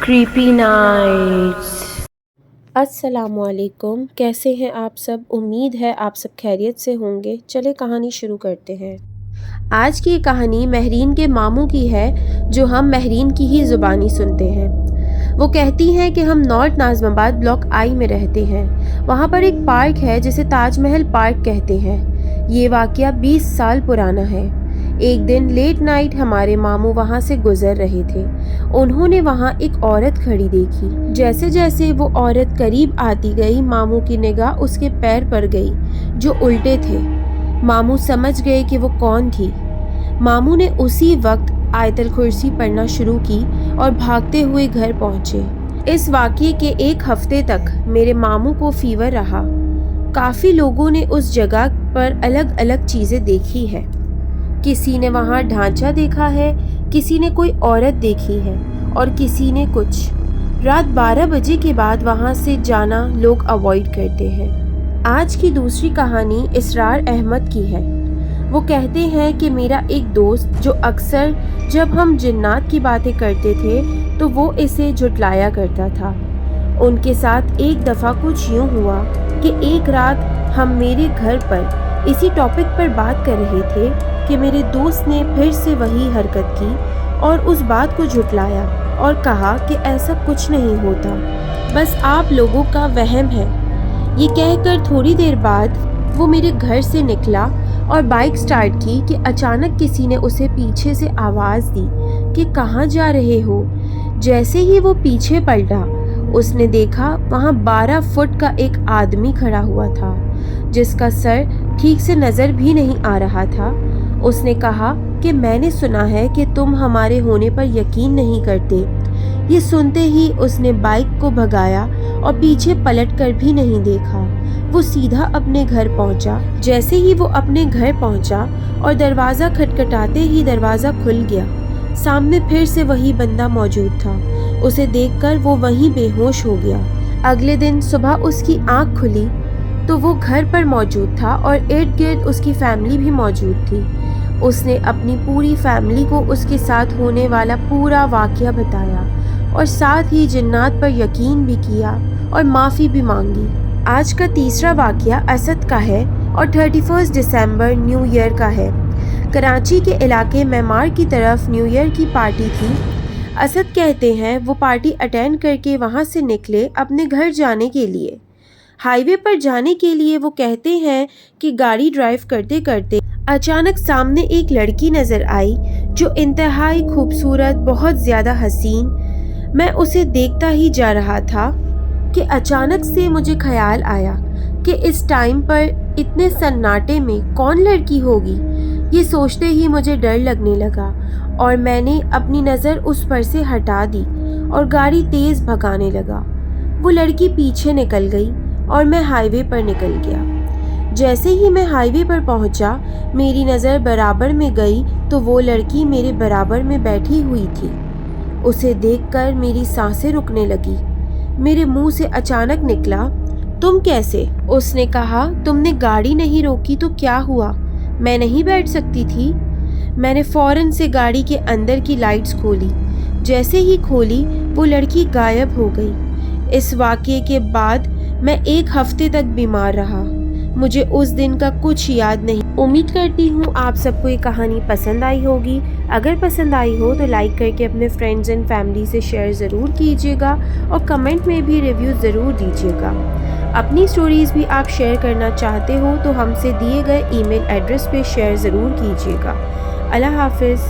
Creepy nights. अस्सलामुअलैकुम, कैसे हैं आप सब। उम्मीद है आप सब खैरियत से होंगे। चले कहानी शुरू करते हैं। आज की कहानी महरीन के मामू की है, जो हम महरीन की ही ज़ुबानी सुनते हैं। वो कहती हैं कि हम नॉर्थ नाज़िमाबाद ब्लॉक आई में रहते हैं। वहाँ पर एक पार्क है जिसे ताजमहल पार्क कहते हैं। ये वाक़या 20 साल पुराना है। एक दिन लेट नाइट हमारे मामू वहाँ से गुजर रहे थे। उन्होंने वहाँ एक औरत खड़ी देखी। जैसे जैसे वो औरत करीब आती गई, मामू की निगाह उसके पैर पर गई जो उल्टे थे। मामू समझ गए कि वो कौन थी। मामू ने उसी वक्त आयतल कुर्सी पढ़ना शुरू की और भागते हुए घर पहुँचे। इस वाक़ये के एक हफ्ते तक मेरे मामू को फीवर रहा। काफ़ी लोगों ने उस जगह पर अलग अलग चीज़ें देखी है। किसी ने वहाँ ढांचा देखा है, किसी ने कोई औरत देखी है और किसी ने कुछ। रात 12 बजे के बाद वहाँ से जाना लोग अवॉइड करते हैं। आज की दूसरी कहानी इसरार अहमद की है। वो कहते हैं कि मेरा एक दोस्त, जो अक्सर जब हम जिन्नात की बातें करते थे तो वो इसे झुटलाया करता था, उनके साथ एक दफ़ा कुछ यूँ हुआ कि एक रात हम मेरे घर पर इसी टॉपिक पर बात कर रहे थे कि मेरे दोस्त ने फिर से वही हरकत की और उस बात को झुटलाया और कहा कि ऐसा कुछ नहीं होता, बस आप लोगों का वहम है। ये कहकर थोड़ी देर बाद वो मेरे घर से निकला और बाइक स्टार्ट की कि अचानक किसी ने उसे पीछे से आवाज़ दी कि कहाँ जा रहे हो। जैसे ही वो पीछे पलटा, उसने देखा वहाँ 12 फुट का एक आदमी खड़ा हुआ था, जिसका सर ठीक से नज़र भी नहीं आ रहा था। उसने कहा कि मैंने सुना है कि तुम हमारे होने पर यकीन नहीं करते। ये सुनते ही उसने बाइक को भगाया और पीछे पलट कर भी नहीं देखा। वो सीधा अपने घर पहुंचा। जैसे ही वो अपने घर पहुंचा और दरवाज़ा खटखटाते ही दरवाज़ा खुल गया, सामने फिर से वही बंदा मौजूद था। उसे देखकर वो वहीं बेहोश हो गया। अगले दिन सुबह उसकी आँख खुली तो वो घर पर मौजूद था और इर्द गिर्द उसकी फैमिली भी मौजूद थी। उसने अपनी पूरी फैमिली को उसके साथ होने वाला पूरा वाक़या बताया और साथ ही जिन्नात पर यकीन भी किया और माफ़ी भी मांगी। आज का तीसरा वाक़या असद का है और 31 दिसंबर न्यू ईयर का है। कराची के इलाके मैमार की तरफ न्यू ईयर की पार्टी थी। असद कहते हैं वो पार्टी अटेंड करके वहाँ से निकले अपने घर जाने के लिए। हाईवे पर जाने के लिए वो कहते हैं कि गाड़ी ड्राइव करते करते अचानक सामने एक लड़की नज़र आई जो इंतहाई खूबसूरत, बहुत ज़्यादा हसीन। मैं उसे देखता ही जा रहा था कि अचानक से मुझे ख्याल आया कि इस टाइम पर इतने सन्नाटे में कौन लड़की होगी। ये सोचते ही मुझे डर लगने लगा और मैंने अपनी नज़र उस पर से हटा दी और गाड़ी तेज़ भगाने लगा। वो लड़की पीछे निकल गई और मैं हाईवे पर निकल गया। जैसे ही मैं हाईवे पर पहुंचा, मेरी नज़र बराबर में गई तो वो लड़की मेरे बराबर में बैठी हुई थी। उसे देखकर मेरी सांसें रुकने लगी। मेरे मुंह से अचानक निकला, तुम कैसे? उसने कहा, तुमने गाड़ी नहीं रोकी तो क्या हुआ? मैं नहीं बैठ सकती थी। मैंने फ़ौरन से गाड़ी के अंदर की लाइट्स खोली। जैसे ही खोली, वो लड़की गायब हो गई। इस वाक़ये के बाद मैं एक हफ्ते तक बीमार रहा। मुझे उस दिन का कुछ याद नहीं। उम्मीद करती हूँ आप सबको ये कहानी पसंद आई होगी। अगर पसंद आई हो तो लाइक करके अपने फ्रेंड्स एंड फैमिली से शेयर ज़रूर कीजिएगा और कमेंट में भी रिव्यू ज़रूर दीजिएगा। अपनी स्टोरीज़ भी आप शेयर करना चाहते हो तो हमसे दिए गए ईमेल एड्रेस पे शेयर ज़रूर कीजिएगा। अल्लाह हाफ़िज़।